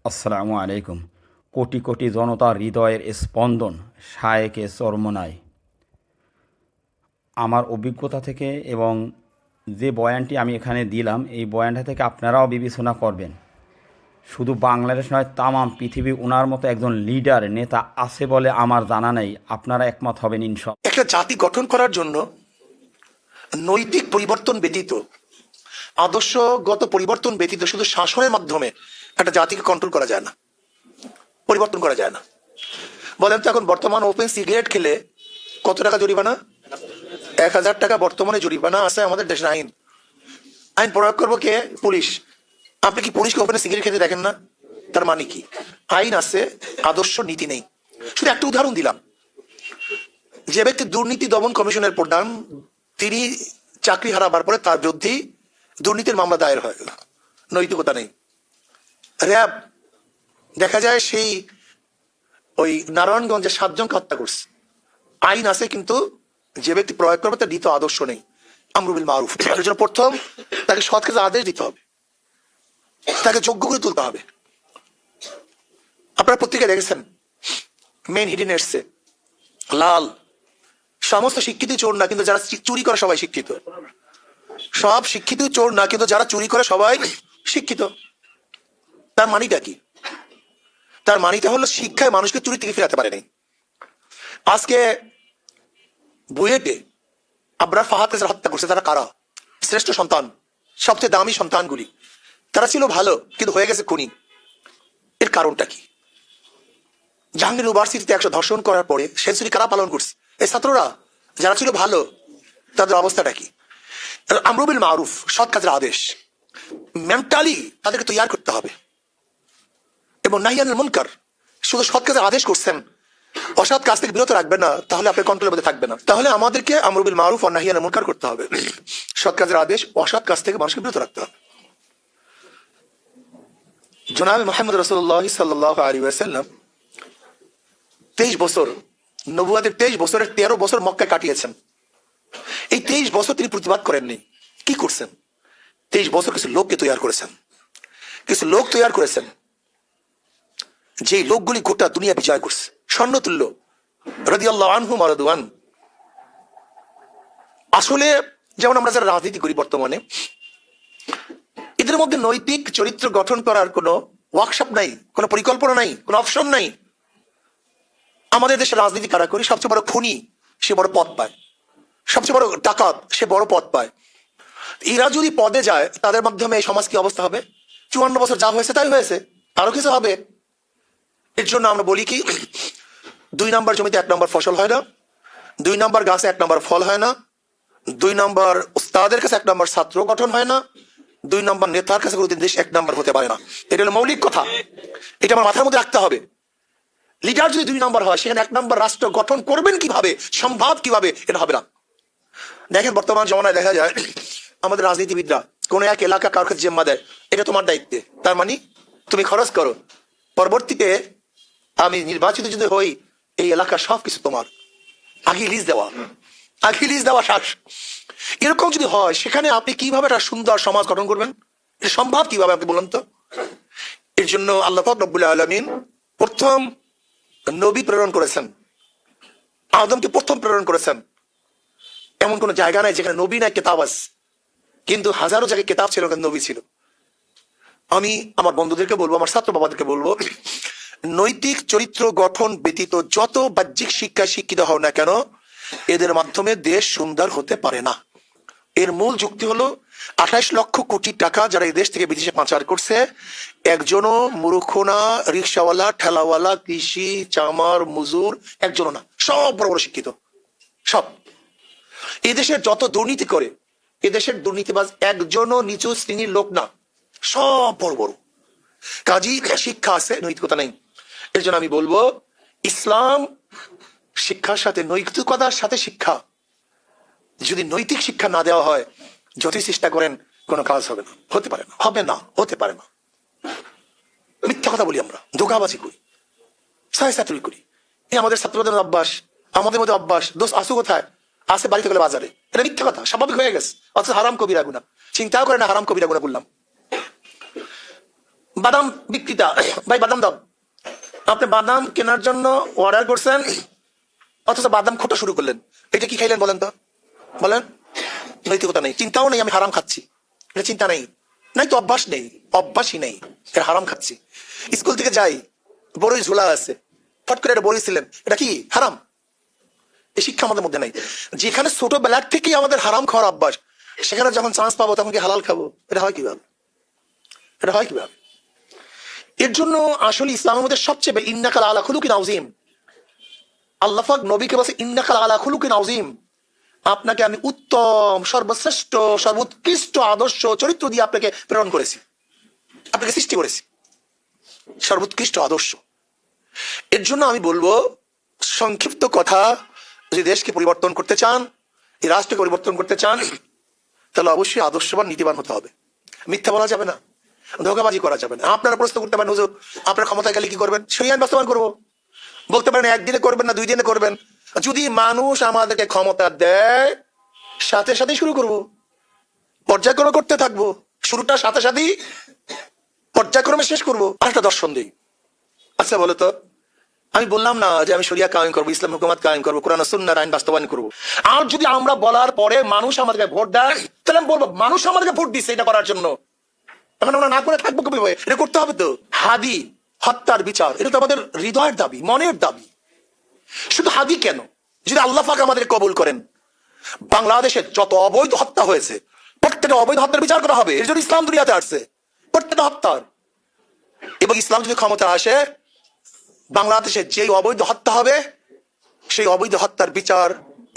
আসসালামু আলাইকুম। কোটি কোটি জনতার হৃদয়ের স্পন্দন শায়েকে চরমোনাই। আমার অভিজ্ঞতা থেকে এবং যে বয়ানটি আমি এখানে দিলাম, এই বয়ানটা থেকে আপনারাও বিবেচনা করবেন। শুধু বাংলাদেশ নয়, তামাম পৃথিবী ওনার মতো একজন লিডার নেতা আছে বলে আমার জানা নেই। আপনারা একমত হবেন ইনশাআল্লাহ। একটা জাতি গঠন করার জন্য নৈতিক পরিবর্তন ব্যতীত, আদর্শগত পরিবর্তন ব্যতীত শুধু শাসনের মাধ্যমে একটা জাতিকে কন্ট্রোল করা যায় না, পরিবর্তন করা যায় না। বলেন তো, এখন বর্তমান ওপেন সিগারেট খেলে কত টাকা জরিমানা? 1000 টাকা বর্তমানে জরিমানা আছে আমাদের দেশের আইন। আইন প্রয়োগ করবো কে? পুলিশ। আপনি কি পুলিশকে ওপেনে সিগারেট খেতে দেখেন না? তার মানে কি? আইন আছে, আদর্শ নীতি নেই। শুধু একটা উদাহরণ দিলাম। যে ব্যক্তি দুর্নীতি দমন কমিশনের প্রধান, তিনি চাকরি হারাবার পরে তার বিরুদ্ধে দুর্নীতির মামলা দায়ের হয়, নৈতিকতা নেই। র্যাব দেখা যায় সেই ওই নারায়ণগঞ্জে 7 জনকে হত্যা করছে, আইন আছে কিন্তু যে ব্যক্তি প্রয়োগ করবে তার নীতি আদর্শ নেই। আমরু বিল মারুফ, এর জন্য প্রথম তাকে সৎ কাজে আদেশ দিতে হবে, তাকে যোগ্য করে তুলতে হবে। আপনারা পত্রিকায় দেখেছেন, মেন হিডিন এসছে লাল, সমস্ত শিক্ষিত চোর না, কিন্তু যারা চুরি করে সবাই শিক্ষিত। সব শিক্ষিত চোর না, কিন্তু যারা চুরি করে সবাই শিক্ষিত। তার মানিটা কি? তার মানিটা হলো শিক্ষায় মানুষকে চুরি থেকে ফেরাতে পারেনি। আজকে বুয়েটে আবরার ফাহাদকে যারা হত্যা করছে, তারা কারা? শ্রেষ্ঠ সন্তান, সবচেয়ে দামি সন্তানগুলি, তারা ছিল ভালো কিন্তু হয়ে গেছে খুনি। এর কারণটা কি? জাহাঙ্গীর ইউনিভার্সিটিতে 100 ধর্ষণ করার পরে সেঞ্চুরি কারা পালন করছে? এই ছাত্ররা, যারা ছিল ভালো। তাদের অবস্থাটা কি? আমরু বিল মারুফ, সৎ কাজের আদেশ, মেন্টালি তাদেরকে তৈরি করতে হবে। এবং নাহি আনিল মুনকার, শুধু সৎ কাজের আদেশ করছেন, অসৎ কাজ থেকে বিরত রাখবেন না, তাহলে আপনার কন্ট্রোলের মধ্যে থাকবে না। তাহলে আমাদেরকে আমরু বিল মারুফ আর নাহি আনিল মুনকার করতে হবে। সৎ কাজের আদেশ, অসৎ কাজ থেকে মানুষকে বিরত রাখতে হবে। জনাবে মুহাম্মদ রাসূলুল্লাহ সাল্লাল্লাহু আলাইহি ওয়াসাল্লাম 23 বছর, নবুয়তের 23 বছরের 13 বছর মক্কায় কাটিয়েছেন। এই 23 বছর তিনি প্রতিবাদ করেননি। কি করছেন? 23 বছর কিছু লোককে তৈরি করেছেন, কিছু লোক তৈরি করেছেন, যে লোকগুলি গোটা দুনিয়া বিজয় করছে, স্বর্ণতুল্য, রাদিয়াল্লাহু আনহুম ওয়া রাদু আন। আসলে যেমন আমরা যারা রাজনীতি করি বর্তমানে, এদের মধ্যে নৈতিক চরিত্র গঠন করার কোনো ওয়ার্কশপ নাই, কোনো পরিকল্পনা নাই, কোনো অপশন নাই। আমাদের দেশে রাজনীতি কারা করি? সবচেয়ে বড় খুনি সে বড় পদ পায়, সবচেয়ে বড় ডাকাত সে বড় পদ পায়। এরা যদি পদে যায়, তাদের মাধ্যমে এই সমাজ কি অবস্থা হবে? 54 বছর যা হয়েছে তাই হয়েছে, আরো কিছু হবে। এর জন্য আমরা বলি কি, 2 নম্বর জমিতে 1 নম্বর ফসল হয় না, 2 নম্বর গাছে 1 নম্বর ফল হয় না, 2 নম্বর উস্তাদের কাছে 1 নম্বর ছাত্র গঠন হয় না, 2 নম্বর নেতার কাছে কোনোদিন দেশ 1 নম্বর হতে পারে না। এটা হলো মৌলিক কথা, এটা আমার মাথার মধ্যে রাখতে হবে। লিডার যদি 2 নম্বর হয়, সেখানে 1 নম্বর রাষ্ট্র গঠন করবেন কিভাবে, সম্ভব কিভাবে? এটা হবে না। দেখেন বর্তমান জমানায় দেখা যায় আমাদের রাজনীতিবিদরা কোন এক এলাকা কারোর কাছে জিম্মা দেয়, এটা তোমার দায়িত্বে, তার মানে তুমি খরচ করো, পরবর্তীতে আমি নির্বাচিত যদি হই, এই এলাকার সবকিছু তোমার। আগে লিজ দেওয়া, আগে লিজ দেওয়া শ্বাস। এরকম যদি হয়, সেখানে আপনি কিভাবে একটা সুন্দর সমাজ গঠন করবেন? এটা সম্ভব কিভাবে আপনি বলুন তো? এর জন্য আল্লাহ পাক রব্বুল আলামিন প্রথম নবী প্রেরণ করেছেন, আদমকে প্রথম প্রেরণ করেছেন। এমন কোন জায়গা নাই যেখানে নবী নাই, কেতাব আছে, কিন্তু হাজারো জায়গায় কেতাব ছিল, নবী ছিল। আমি আমার বন্ধুদেরকে বলবো, আমার ছাত্র বাবাদেরকে বলবো, নৈতিক চরিত্র গঠন ব্যতীত যত বাহ্যিক শিক্ষায় শিক্ষিত হও না কেন, এদের মাধ্যমে দেশ সুন্দর হতে পারে না। এর মূল যুক্তি হলো 28 লক্ষ কোটি টাকা যারা এই দেশ থেকে বিদেশে পাচার করছে, একজনও মূর্খ না, রিক্সাওয়ালা, ঠেলাওয়ালা, কৃষি, চামার, মজুর একজনও না, সব বড় বড় শিক্ষিত। সব এদেশের যত দুর্নীতি করে, এদেশের দুর্নীতিবাজ একজনও নিচু শ্রেণীর লোক না, সব বড় বড়। কাজী শিক্ষা আছে, নৈতিকতা নেই। এর জন্য আমি বলবো, ইসলাম শিক্ষার সাথে, নৈতিকতার সাথে শিক্ষা, যদি নৈতিক শিক্ষা না দেওয়া হয়, যতই চেষ্টা করেন কোনো কাজ হবে না, হতে পারে না, হবে না, হতে পারে না। মিথ্যা কথা বলি আমরা, ধোকাবাজি করি, ছায়াচাতুরি করি। এই আমাদের ছাত্রদের অভ্যাস, আমাদের মধ্যে অভ্যাস। দোষ আসু কোথায়? আসে বাড়িতে গেলে বাজারে। এটা মিথ্যা কথা, স্বাভাবিক হয়ে গেছে। অথচ হারাম কবিরা গুনাহ, চিন্তাও করে না হারাম কবিরা গুনাহ বললাম। বাদাম বিক্রেতা, ভাই বাদাম দাও। আপনি বাদাম কেনার জন্য অর্ডার করছেন, অথচ বাদাম খোটা শুরু করলেন। এটা কি খাইলেন বলেন তো, বলেন? নৈতিকতা নেই, চিন্তাও নেই, আমি হারাম খাচ্ছি, এটা চিন্তা নেই, নাই তো অভ্যাস নেই, অভ্যাসই নেই, এটা হারাম খাচ্ছি। স্কুল থেকে যাই, বড়ই ঝোলা আছে, ফট করে এটা বলেছিলেন, এটা কি হারাম? এই শিক্ষা আমাদের মধ্যে নাই। যেখানে ছোটবেলার থেকেই আমাদের হারাম খাওয়ার অভ্যাস, সেখানে যখন চান্স পাবো তখন কি হালাল খাবো? এটা হয় কিভাবে? এটা হয় কিভাবে? এর জন্য আসলে ইসলামের মধ্যে সবচেয়ে ইন্নাকা আলা খুলুকিন আযীম, আল্লাহ পাক নবীকে বলছে ইন্নাকা আলা খুলুকিন আযীম, আপনাকে আমি উত্তম, সর্বশ্রেষ্ঠ, সর্বোৎকৃষ্ট আদর্শ চরিত্র দিয়ে আপনাকে প্রেরণ করেছি, আপনাকে সৃষ্টি করেছি, সর্বোৎকৃষ্ট আদর্শ। এর জন্য আমি বলবো, সংক্ষিপ্ত কথা, যদি দেশকে পরিবর্তন করতে চান, এই রাষ্ট্রকে পরিবর্তন করতে চান, তাহলে অবশ্যই আদর্শবান, নীতিবান হতে হবে। মিথ্যা বলা যাবে না, ধোঁকাবাজি করা যাবে না। আপনারা প্রশ্ন করতে পারেন, হুজুর আপনার ক্ষমতায় গেলে কি করবেন? সেই আইন বাস্তবায়ন করবো। বলতে পারেন একদিনে করবেন না 2 দিনে করবেন। যদি মানুষ আমাদেরকে ক্ষমতা দেয়, সাথে সাথে শুরু করব, পর্যায়ক্রমে করতে থাকবো, শুরুটা সাথে সাথেই পর্যায়ক্রমে শেষ করবো। আরেকটা দর্শন দিই। আচ্ছা বলো তো, আমি বললাম না যে আমি শরিয়া কায়েম করবো, ইসলাম হুকুমত কায়েম করবো, কোরআন সুন্নাহর আইন বাস্তবায়ন করবো। আর যদি আমরা বলার পরে মানুষ আমাদেরকে ভোট দেয়, তাহলে আমি বলবো মানুষ আমাদেরকে ভোট দিচ্ছে এটা করার জন্য, এখন আমরা না করে থাকবো কিভাবে? এটা করতে হবে তো। হাদি হত্যার বিচার, এটা তো আমাদের হৃদয়ের দাবি, মনের দাবি। শুধু হাদি কেন, যদি আল্লাহ পাক আমাদের কবুল করেন, বাংলাদেশে যত অবৈধ হত্যা হয়েছে প্রত্যেকটা অবৈধ হত্যার বিচার করা হবে। এর জন্য ইসলাম দুনিয়াতে আসছে, প্রত্যেকটা হত্যার। এবং ইসলাম যদি ক্ষমতা আসে, বাংলাদেশে যেই অবৈধ হত্যা হবে, সেই অবৈধ হত্যার বিচার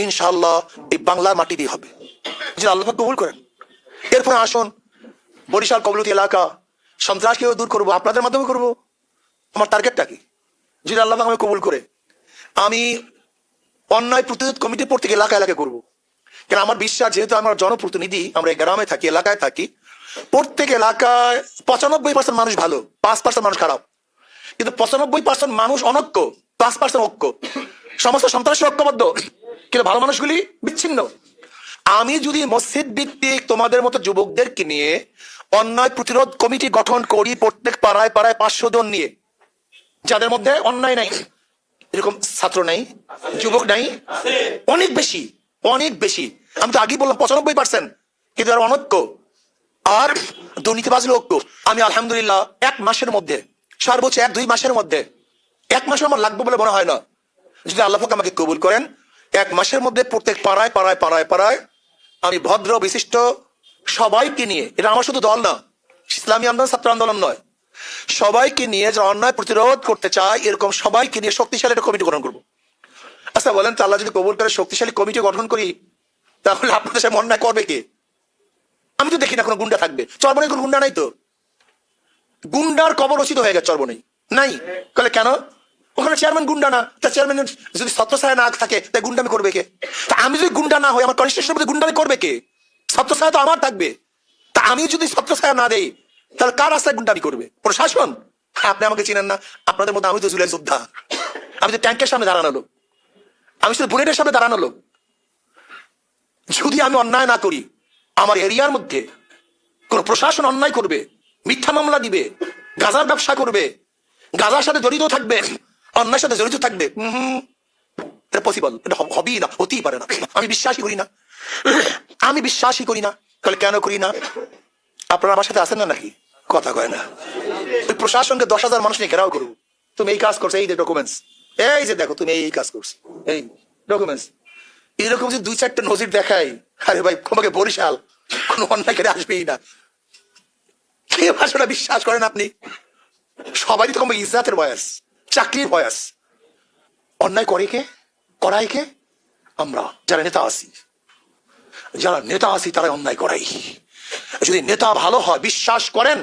ইনশাআল্লাহ এই বাংলার মাটি দিয়ে হবে, যদি আল্লাহ পাক কবুল করেন। এরপরে আসুন, বরিশাল কবলতি এলাকা সন্ত্রাসকে দূর করবো, আপনাদের মাধ্যমে করবো। আমার টার্গেটটা কি? যদি আল্লাহ পাক আমাকে কবুল করে, আমি অন্যায় প্রতিরোধ কমিটি প্রত্যেক এলাকা এলাকায় করবো। কেন আমার বিশ্বাস, যেহেতু আমরা জনপ্রতিনিধি, আমরা গ্রামে থাকি, এলাকায় থাকি, প্রত্যেক এলাকায় 95% মানুষ ভালো, 5% মানুষ খারাপ। কিন্তু 95% মানুষ অনৈক্য, 5% ঐক্য। সমস্ত সন্ত্রাসী ঐক্যবদ্ধ, কিন্তু ভালো মানুষগুলি বিচ্ছিন্ন। আমি যদি মসজিদ ভিত্তিক তোমাদের মতো যুবকদেরকে নিয়ে অন্যায় প্রতিরোধ কমিটি গঠন করি, প্রত্যেক পাড়ায় পাড়ায় 500 জন নিয়ে, যাদের মধ্যে অন্যায় নাই, এরকম ছাত্র নাই, যুবক নাই, অনেক বেশি, অনেক বেশি। আমি তো আগেই বললাম 95%, কিন্তু আর অনৈক্য আর দুর্নীতিবাজ ঐক্য। আমি আলহামদুলিল্লাহ 1 মাসের মধ্যে, সর্বোচ্চ 1-2 মাসের মধ্যে, 1 মাসও আমার লাগবে বলে মনে হয় না, যদি আল্লাহ পাক আমাকে কবুল করেন, 1 মাসের মধ্যে প্রত্যেক পাড়ায় পাড়ায় পাড়ায় পাড়ায় আমি ভদ্র বিশিষ্ট সবাইকে নিয়ে, এটা আমার শুধু দল না, ইসলামী আন্দোলন, ছাত্র আন্দোলন নয়, সবাইকে নিয়ে যারা অন্যায় প্রতিরোধ করতে চায়, এরকম সবাইকে নিয়ে শক্তিশালী একটা কমিটি গঠন করবো। আচ্ছা বলেন তো, আল্লাহ যদি কবুল করে শক্তিশালী কমিটি গঠন করি, তাহলে আপনাদের সাথে অন্যায় করবে কে? আমি তো দেখি না কোনো গুন্ডা থাকবে। চরবনে কোনো গুন্ডা নাই তো, গুন্ডার কবর রচিত হয়ে গেছে চরবনে, নাই। বলে কেন? ওখানে চেয়ারম্যান গুন্ডা না, তা চেয়ারম্যান যদি ছত্রছায়া না থাকে, তাই গুন্ডামি করবে কে? তা আমি যদি গুন্ডা না হই, আমার কনস্টিটিউশনের মধ্যে গুন্ডামি করবে কে? ছত্রছায়া তো আমার থাকবে। তা আমি যদি ছত্রছায়া না দেই, তাহলে কার রাস্তায় গুন্ডামি করবে? প্রশাসন। আপনি আমাকে চিনেন না, আপনাদের মধ্যে আমি তো জুলাই যোদ্ধা, আমি তো ট্যাঙ্কের সামনে দাঁড়ানো লোক, আমি শুধু বুলেটের সামনে দাঁড়ানো লোক। যদি আমি অন্যায় না করি, আমার এরিয়ার মধ্যে কোন প্রশাসন অন্যায় করবে, মিথ্যা মামলা দিবে, গাঁজার ব্যবসা করবে, গাঁজার সাথে জড়িত থাকবে, অন্যায়ের সাথে জড়িত থাকবে, এটা পসিবল, এটা হবেই না, হতেই পারে না। আমি বিশ্বাসই করি না, আমি বিশ্বাসই করি না। তাহলে কেন করি না? আপনারা আমার সাথে আছেন না নাকি? কথা কয় না। ওই প্রশাসনকে 10,000 মানুষ নিয়ে ঘেরাও করবো, তুমি এই কাজ করছো, এই যে ডকুমেন্টস, এই যে দেখো তুমি এই কাজ করছো, এই ডকুমেন্টস। এরকম যে 2-4টা নজির দেখাই, আরে ভাই তোমাকে বরিশাল কোনো অন্যায় করে আসবেই না। কে ভাষাটা বিশ্বাস করেন আপনি? সবারই তো কম ইজ্জাতের বয়স, চাকরির বয়স। অন্যায় করে কে? করাই কে? আমরা যারা নেতা আছি, যারা নেতা আছি তারা অন্যায় করাই। যদি নেতা ভালো হয়, বিশ্বাস করেন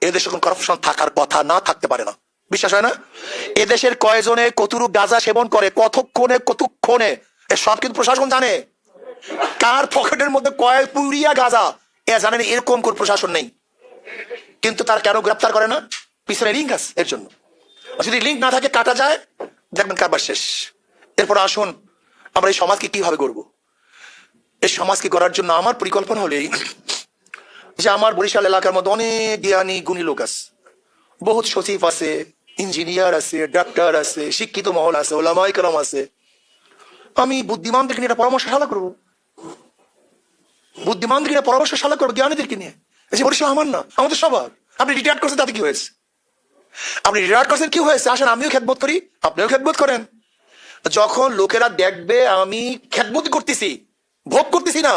এদেশে কোন করাপশন থাকার কথা না, থাকতে পারে না। বিশ্বাস হয় না? এদেশের কয়জনে কতটুকু গাঁজা সেবন করে, কতক্ষণে সব কিন্তু প্রশাসন জানে। কার পকেটের মধ্যে কয় পুরিয়া গাঁজা, এ জানেন, এরকম কোন প্রশাসন নেই। কিন্তু তার কেন গ্রেপ্তার করে না? পিছনে লিঙ্ক আছে এর জন্য। যদি লিঙ্ক না থাকে, কাটা যায়, দেখবেন কারবার শেষ। এরপর আসুন, আমরা এই সমাজকে কিভাবে গড়ব। এই সমাজকে গড়ার জন্য আমার পরিকল্পনা হলেই যে আমার বরিশাল এলাকার মধ্যে অনেক জ্ঞানী গুণী লোক আছে, বহুত সচিব আছে, ইঞ্জিনিয়ার আছে, ডাক্তার আছে, শিক্ষিত মহল আছে, ওলামায়ে কেরাম আছে। আমি বুদ্ধিমানদেরকে নিয়ে একটা পরামর্শশালা করবো, বুদ্ধিমানদেরকে নিয়ে পরামর্শশালা করবো, জ্ঞানীদেরকে নিয়ে। এই যে বরিশাল আমার না, আমাদের সবার। আপনি রিটায়ার করছেন, তাতে কি হয়েছে? আপনি রিটায়ার করছেন, কি হয়েছে? আসেন আমিও খেদমত করি, আপনিও খেদমত করেন। যখন লোকেরা দেখবে আমি খেদমত করতেছি, ভোগ করতেছি না,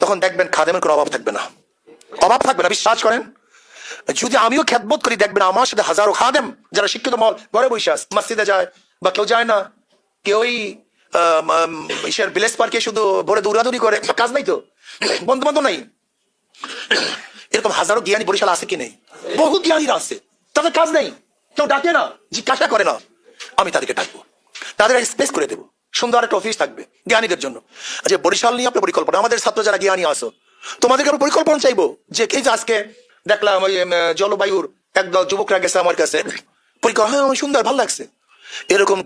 তখন দেখবেন খাদেমের কোনো অভাব থাকবে না, অভাব থাকবে না, বিশ্বাস করেন। যদি আমিও খেদমত করি, দেখবেন আমার সাথে হাজারো খাদেম যারা শিক্ষিত মহল ঘরে বসে আছে, মসজিদে যায় বা কেউ যায় না, কেউই ভিলেজ পার্কে শুধু ভরে দৌড়াদৌড়ি করে, কাজ নাই তো, বন্ধু বান্ধব নাই। এরকম হাজারো জ্ঞানী বরিশাল আছে কি নেই? বহু জ্ঞানীরা আছে, তাদের কাজ নেই, কেউ ডাকে না, জিজ্ঞাসা করে না। আমি তাদেরকে ডাকবো, তাদের স্পেস করে দেবো, সুন্দর একটা অফিস থাকবে জ্ঞানীদের জন্য। যে বরিশাল নিয়ে আপনার পরিকল্পনা, আমাদের ছাত্র যারা জ্ঞানী আসো, তোমাদেরকে আমরা পরিকল্পনা চাইবো। যে এই যে আজকে দেখলাম ওই জলবায়ুর একদল যুবকরা গেছে আমার কাছে, পরিকল্পনা, হ্যাঁ সুন্দর, ভালো লাগছে। এরকম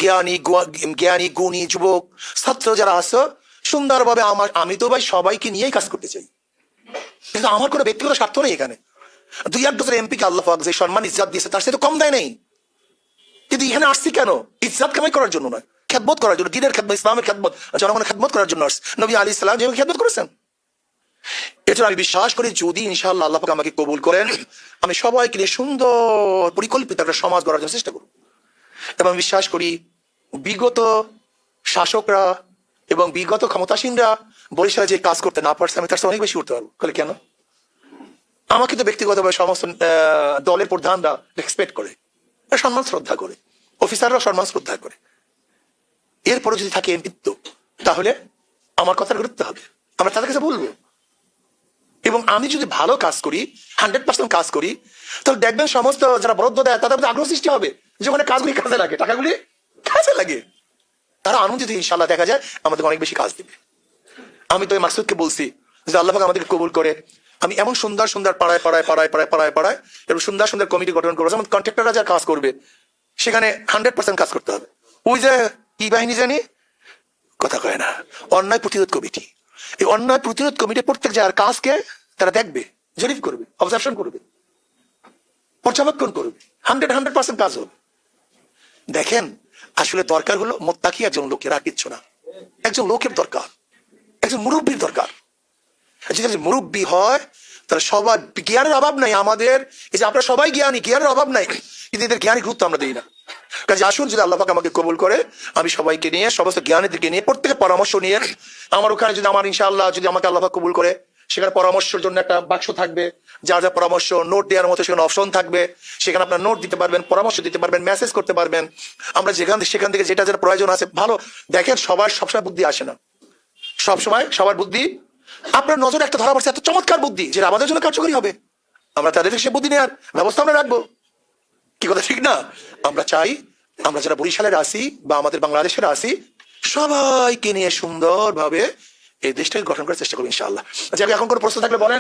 জ্ঞানী গুণী যুবক ছাত্র যারা আছো, সুন্দরভাবে আমি তো ভাই সবাইকে নিয়েই কাজ করতে চাই, কিন্তু আমার কোনো ব্যক্তিগত স্বার্থ নেই এখানে। 2-1 এমপি কে আল্লাহ পাক যে সম্মান ইজ্জত দিয়েছে, তার সাথে কম দেয় নেই। কিন্তু এখানে আসছি কেন? ইজ্জত কামাই করার জন্য নয়, খেদমত করার জন্য, দিনের খেদমত, ইসলামের খেদমত, জনগণের খেদমত করার জন্য আসছে। নবী আলাইহিস সালাম যেভাবে খেদমত করেছেন, এটা আমি বিশ্বাস করি, যদি ইনশাআল্লাহ আল্লাহ পাক আমাকে কবুল করেন, আমি সবাইকে নিয়ে সুন্দর পরিকল্পিত একটা সমাজ গড়ার জন্য চেষ্টা করব। এবং বিশ্বাস করি বিগত শাসকরা এবং বিগত ক্ষমতাসীনরা বরিশালে যে কাজ করতে না পারছে, আমি তার সাথে অনেক বেশি করতে পারবো। বলে কেন? আমাকে তো ব্যক্তিগতভাবে সমস্ত দলের প্রধানরা রেসপেক্ট করে, সম্মান শ্রদ্ধা করে, অফিসাররা সম্মান শ্রদ্ধা করে। এরপরে যদি থাকে এমপিত্ব, তাহলে আমার কথার গুরুত্ব হবে, আমরা তাদের কাছে বলবো। এবং আমি যদি ভালো কাজ করি, 100% কাজ করি, তাহলে দেখবেন সমস্ত যারা বরাদ্দ দেয় তাদের মধ্যে আগ্রহ সৃষ্টি হবে, যে ওখানে কাজগুলি কাজে লাগে, টাকাগুলি কাজে লাগে। তারা আনন্দিত, ইনশাল্লাহ দেখা যায় আমাদের অনেক বেশি কাজ দিবে। আমি তো মাকসুদকে বলছি যে আল্লাহ পাক আমাদেরকে কবুল করে আমি এমন সুন্দর সুন্দর পাড়ায় পাড়ায় পাড়ায় পাড়ায় পাড়ায় পাড়ায় এবং সুন্দর সুন্দর কমিটি গঠন করবো, যেমন কন্ট্রাক্টররা যা কাজ করবে সেখানে 100% কাজ করতে হবে। ওই যে কি বাহিনী জানি কথা কয় না, অন্যায় প্রতিরোধ কমিটি, এই অন্যায় প্রতিরোধ কমিটি প্রত্যেক জায়গার কাজকে তারা দেখবে, জরিপ করবে, অবজারভেশন করবে, পর্যবেক্ষণ করবে, 100% কাজ হবে। দেখেন আসলে দরকার হলো মোত্তাকি একজন লোকের, আর কিচ্ছু না। একজন লোকের দরকার, একজন মুরব্বীর দরকার। যদি মুরব্বী হয় তাহলে সবার জ্ঞানের অভাব নাই আমাদের। এই যে আপনারা সবাই জ্ঞানী, জ্ঞানের অভাব নাই, কিন্তু এদের জ্ঞানী গুরুত্ব আমরা দিই না। কাজে আসুন, যদি আল্লাহ পাক আমাকে কবুল করে, আমি সবাইকে নিয়ে, সমস্ত জ্ঞানীদেরকে নিয়ে, প্রত্যেকের পরামর্শ নিয়ে আমার ওখানে, যদি আমার ইনশাআল্লাহ যদি আমাকে আল্লাহ পাক কবুল করে, সেখানে পরামর্শের জন্য একটা বাক্স থাকবে, যা যা পরামর্শ নোট দেওয়ার মতো সেখানে অপশন থাকবে, সেখানে আপনার নোট দিতে পারবেন, পরামর্শ দিতে পারবেন, মেসেজ করতে পারবেন। আমরা সেখান থেকে যেটা যেটা প্রয়োজন আছে ভালো। দেখেন সবার সবসময় বুদ্ধি আসে না, সবসময় সবার বুদ্ধি আপনার নজরে একটা ধরা পড়ছে, এত চমৎকার বুদ্ধি যেটা আমাদের জন্য কার্যকরী হবে, আমরা তাদের সে বুদ্ধি নেওয়ার ব্যবস্থা আমরা রাখবো। কি কথা ঠিক না? আমরা চাই আমরা যারা বরিশালের আসি বা আমাদের বাংলাদেশের আসি, সবাইকে নিয়ে সুন্দরভাবে এই দেশটাকে গঠন করার চেষ্টা করবো ইনশাআল্লাহ। আচ্ছা, এখন কোনো প্রশ্ন থাকলে বলেন।